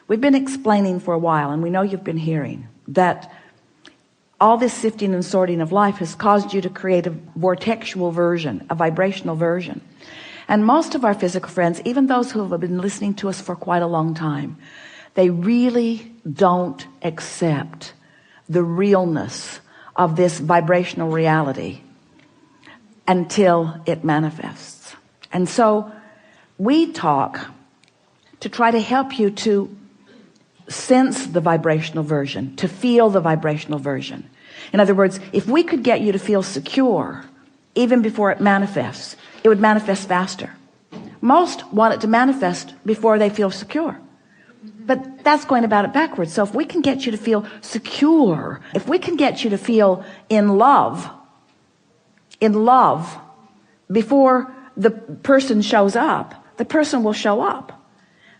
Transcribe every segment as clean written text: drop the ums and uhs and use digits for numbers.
We've been explaining for a while, and we know you've been hearing, that all this sifting and sorting of life has caused you to create a vortexual version, a vibrational version. And most of our physical friends, even those who have been listening to us for quite a long time, they really don't accept the realness of this vibrational reality until it manifests. And so we talk to try to help you to sense the vibrational version, to feel the vibrational version. In other words, if we could get you to feel secure even before it manifests, it would manifest faster. Most want it to manifest before they feel secure, but that's going about it backwards. So if we can get you to feel secure, if we can get you to feel in love before the person shows up, the person will show up.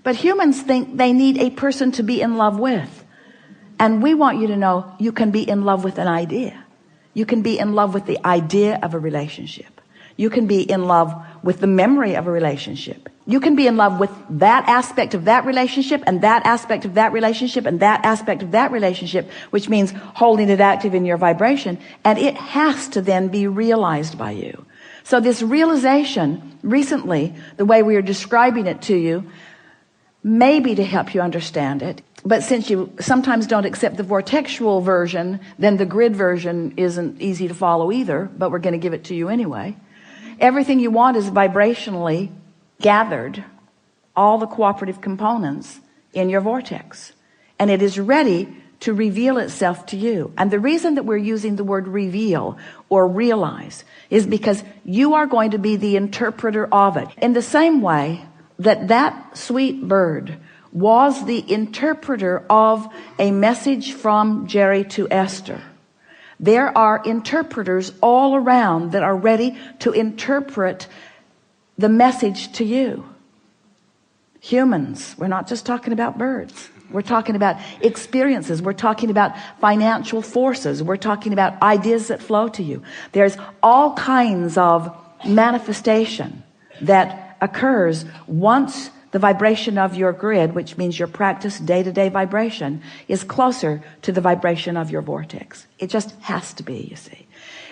But humans think they need a person to be in love with. And we want you to know you can be in love with an idea. You can be in love with the idea of a relationship. You can be in love with the memory of a relationship. You can be in love with that aspect of that relationship, and that aspect of that relationship, and that aspect of that relationship, which means holding it active in your vibration. And it has to then be realized by you. So this realization recently, the way we are describing it to you, maybe to help you understand it. But since you sometimes don't accept the vortexual version, then the grid version isn't easy to follow either, but we're going to give it to you anyway. Everything you want is vibrationally gathered, all the cooperative components in your vortex, and it is ready to reveal itself to you. And the reason that we're using the word reveal or realize is because you are going to be the interpreter of it. In the same way that that sweet bird was the interpreter of a message from Jerry to Esther, there are interpreters all around that are ready to interpret the message to you. Humans, we're not just talking about birds. We're talking about experiences. We're talking about financial forces. We're talking about ideas that flow to you. There's all kinds of manifestation that occurs once the vibration of your grid, which means your practice day-to-day vibration, is closer to the vibration of your vortex. It just has to be, you see.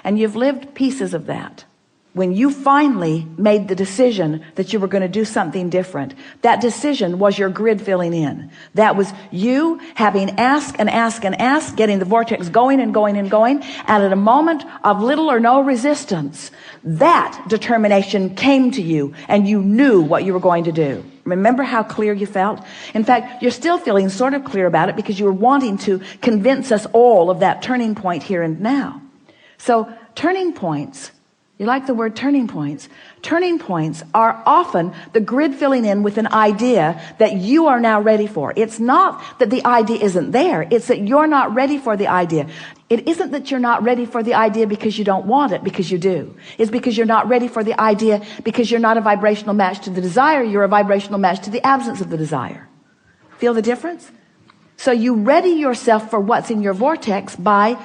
And you've lived pieces of that. When you finally made the decision that you were going to do something different, that decision was your grid filling in. That was you having asked and asked and asked, getting the vortex going and going and going, and at a moment of little or no resistance, that determination came to you and you knew what you were going to do. Remember how clear you felt? In fact, you're still feeling sort of clear about it because you were wanting to convince us all of that turning point here and now. So turning points, you like the word turning points? Turning points are often the grid filling in with an idea that you are now ready for. It's not that the idea isn't there. It's that you're not ready for the idea. It isn't that you're not ready for the idea because you don't want it, because you do. It's because you're not ready for the idea because you're not a vibrational match to the desire. You're a vibrational match to the absence of the desire. Feel the difference? So you ready yourself for what's in your vortex by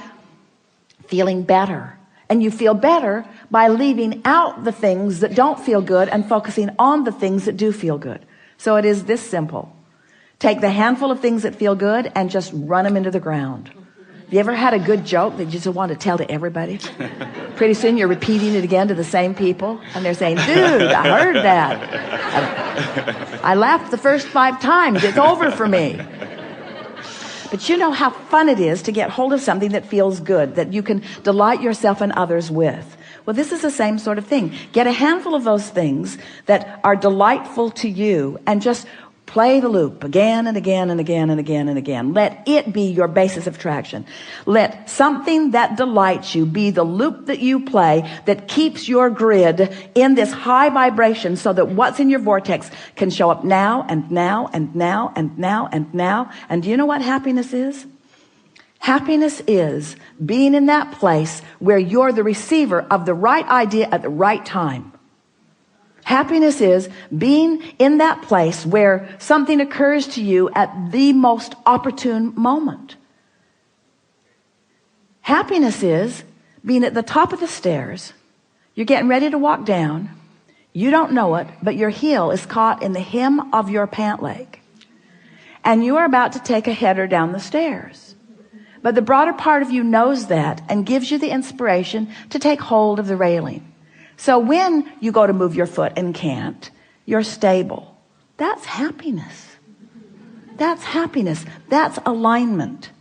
feeling better. And you feel better by leaving out the things that don't feel good and focusing on the things that do feel good. So it is this simple. Take the handful of things that feel good and just run them into the ground. Have you ever had a good joke that you just want to tell to everybody? Pretty soon you're repeating it again to the same people, and they're saying, dude, I heard that. I laughed the first 5 times. It's over for me. But you know how fun it is to get hold of something that feels good, that you can delight yourself and others with. Well, this is the same sort of thing. Get a handful of those things that are delightful to you and just play the loop again and again and again and again and again. Let it be your basis of traction. Let something that delights you be the loop that you play that keeps your grid in this high vibration so that what's in your vortex can show up now and now and now and now and now. And do you know what happiness is? Happiness is being in that place where you're the receiver of the right idea at the right time. Happiness is being in that place where something occurs to you at the most opportune moment. Happiness is being at the top of the stairs. You're getting ready to walk down. You don't know it, but your heel is caught in the hem of your pant leg. and you are about to take a header down the stairs. But the broader part of you knows that and gives you the inspiration to take hold of the railing. So when you go to move your foot and can't, you're stable. That's happiness. That's happiness. That's alignment.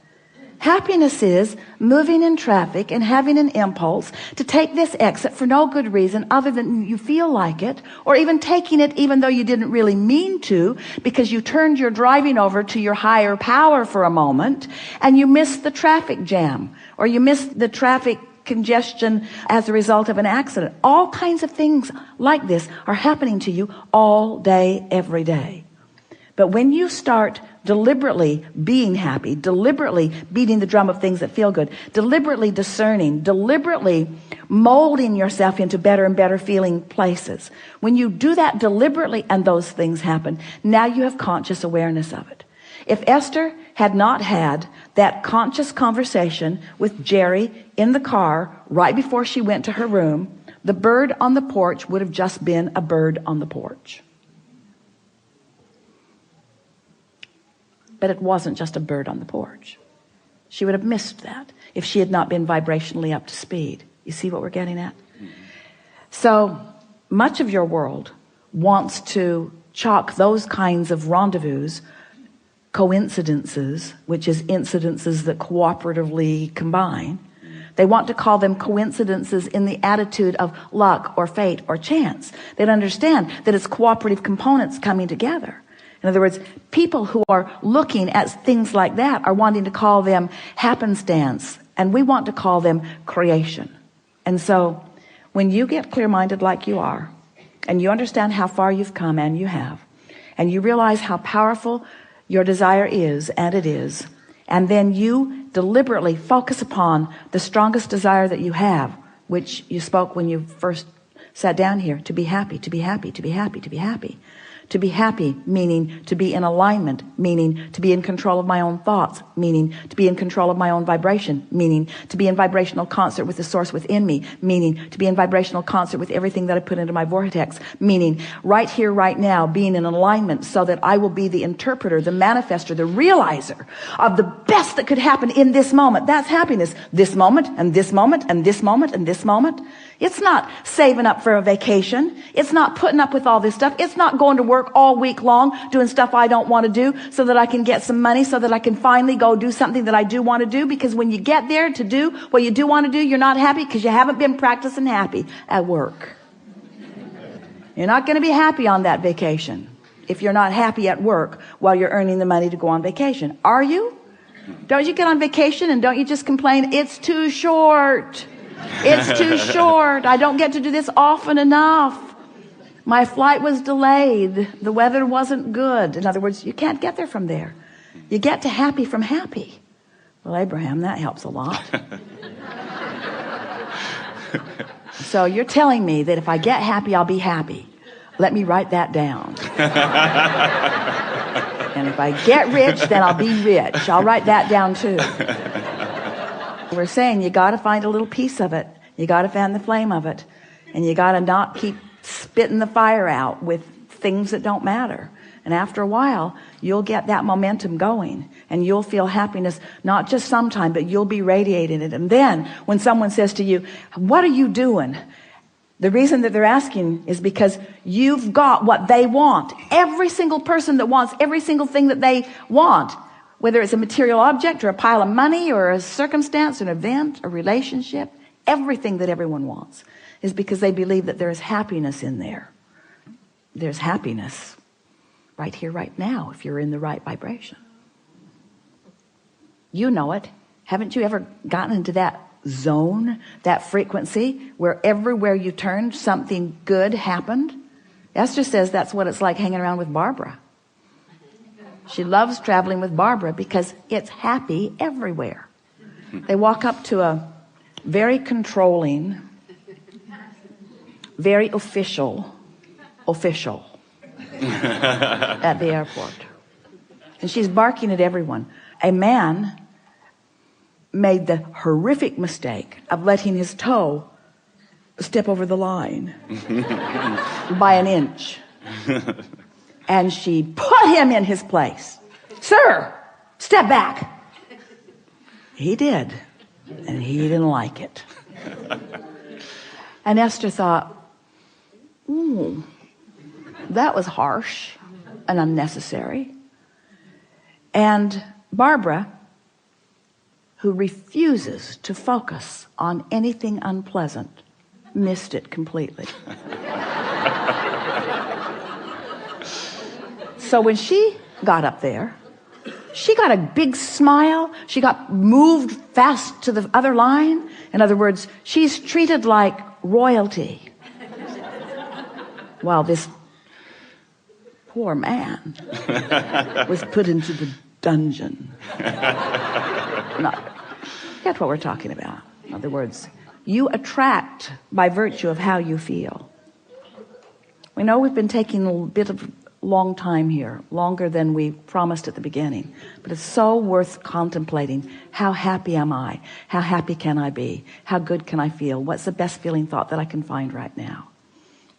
Happiness is moving in traffic and having an impulse to take this exit for no good reason other than you feel like it, or even taking it even though you didn't really mean to, because you turned your driving over to your higher power for a moment and you missed the traffic jam, or you missed the traffic congestion as a result of an accident. All kinds of things like this are happening to you all day, every day. But when you start deliberately being happy, deliberately beating the drum of things that feel good, deliberately discerning, deliberately molding yourself into better and better feeling places, when you do that deliberately and those things happen, now you have conscious awareness of it. If Esther had not had that conscious conversation with Jerry in the car right before she went to her room, the bird on the porch would have just been a bird on the porch. But it wasn't just a bird on the porch. She would have missed that if she had not been vibrationally up to speed. You see what we're getting at? So much of your world wants to chalk those kinds of rendezvous, coincidences, which is incidences that cooperatively combine. They want to call them coincidences in the attitude of luck or fate or chance. They don't understand that it's cooperative components coming together. In other words, people who are looking at things like that are wanting to call them happenstance, and we want to call them creation. And so when you get clear-minded like you are, and you understand how far you've come, and you have, and you realize how powerful your desire is, and it is, and then you deliberately focus upon the strongest desire that you have, which you spoke when you first sat down here, to be happy, to be happy, to be happy, to be happy. To be happy, meaning to be in alignment, meaning to be in control of my own thoughts, meaning to be in control of my own vibration, meaning to be in vibrational concert with the source within me, meaning to be in vibrational concert with everything that I put into my vortex, meaning right here, right now, being in alignment so that I will be the interpreter, the manifester, the realizer of the best that could happen in this moment. That's happiness. This moment, and this moment, and this moment, and this moment. It's not saving up for a vacation. It's not putting up with all this stuff. It's not going to work all week long doing stuff I don't want to do so that I can get some money so that I can finally go do something that I do want to do. Because when you get there to do what you do want to do, you're not happy because you haven't been practicing happy at work. You're not going to be happy on that vacation if you're not happy at work while you're earning the money to go on vacation. Are you? Don't you get on vacation and don't you just complain, it's too short? It's too short. I don't get to do this often enough. My flight was delayed. The weather wasn't good. In other words, you can't get there from there. You get to happy from happy. Well, Abraham, that helps a lot. So you're telling me that if I get happy, I'll be happy. Let me write that down. And if I get rich, then I'll be rich. I'll write that down too. We're saying you got to find a little piece of it. You got to fan the flame of it. And you got to not keep spitting the fire out with things that don't matter. And after a while, you'll get that momentum going. And you'll feel happiness, not just sometime, but you'll be radiating it. And then when someone says to you, what are you doing? The reason that they're asking is because you've got what they want. Every single person that wants every single thing that they want, whether it's a material object or a pile of money or a circumstance, an event, a relationship, everything that everyone wants is because they believe that there is happiness in there. There's happiness right here, right now, if you're in the right vibration. You know it. Haven't you ever gotten into that zone, that frequency, where everywhere you turned, something good happened? Esther says that's what it's like hanging around with Barbara. She loves traveling with Barbara because it's happy everywhere. They walk up to a very controlling, very official at the airport. And she's barking at everyone. A man made the horrific mistake of letting his toe step over the line by an inch. And she put him in his place. "Sir, step back." He did, and he didn't like it. And Esther thought, "Ooh, that was harsh and unnecessary." And Barbara, who refuses to focus on anything unpleasant, missed it completely. So when she got up there, she got a big smile. She got moved fast to the other line. In other words, she's treated like royalty. While this poor man was put into the dungeon. Get what we're talking about. In other words, you attract by virtue of how you feel. We know we've been taking a bit of long time here, longer than we promised at the beginning, but it's so worth contemplating. How happy am I? How happy can I be? How good can I feel? What's the best feeling thought that I can find right now?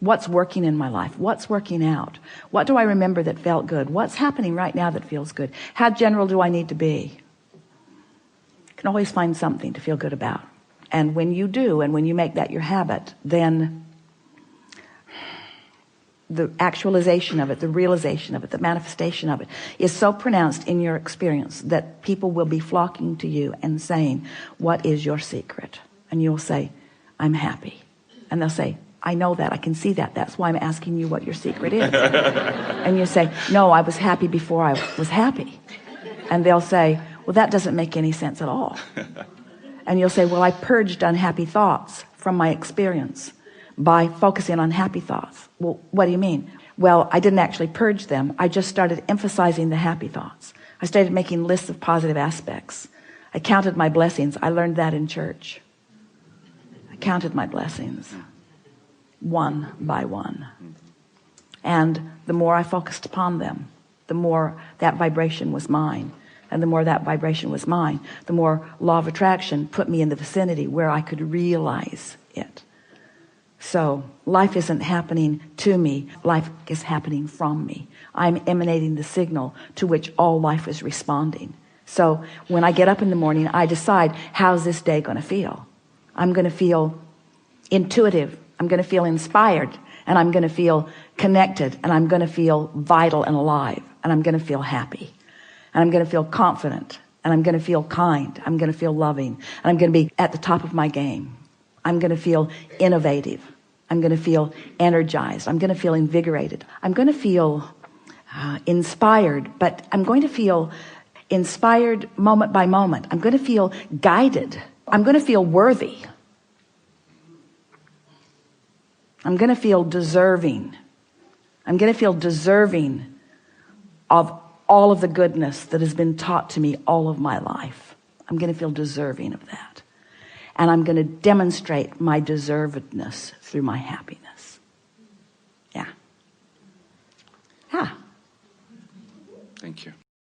What's working in my life? What's working out? What do I remember that felt good? What's happening right now that feels good? How general do I need to be? You can always find something to feel good about. And when you do, and when you make that your habit, then the actualization of it, the realization of it, the manifestation of it is so pronounced in your experience that people will be flocking to you and saying, "What is your secret?" And you'll say, "I'm happy." And they'll say, "I know that, I can see that. That's why I'm asking you what your secret is." And you say, "No, I was happy before I was happy." And they'll say, "Well, that doesn't make any sense at all." And you'll say, "Well, I purged unhappy thoughts from my experience by focusing on happy thoughts." "Well, what do you mean?" "Well, I didn't actually purge them. I just started emphasizing the happy thoughts. I started making lists of positive aspects. I counted my blessings. I learned that in church. I counted my blessings one by one. And the more I focused upon them, the more that vibration was mine. And the more that vibration was mine, the more law of attraction put me in the vicinity where I could realize it." So life isn't happening to me. Life is happening from me. I'm emanating the signal to which all life is responding. So when I get up in the morning, I decide, how's this day going to feel? I'm going to feel intuitive. I'm going to feel inspired. And I'm going to feel connected. And I'm going to feel vital and alive. And I'm going to feel happy. And I'm going to feel confident. And I'm going to feel kind. I'm going to feel loving. And I'm going to be at the top of my game. I'm going to feel innovative. I'm going to feel energized. I'm going to feel invigorated. I'm going to feel inspired, but I'm going to feel inspired moment by moment. I'm going to feel guided. I'm going to feel worthy. I'm going to feel deserving. I'm going to feel deserving of all of the goodness that has been taught to me all of my life. I'm going to feel deserving of that. And I'm going to demonstrate my deservedness through my happiness. Yeah. Thank you.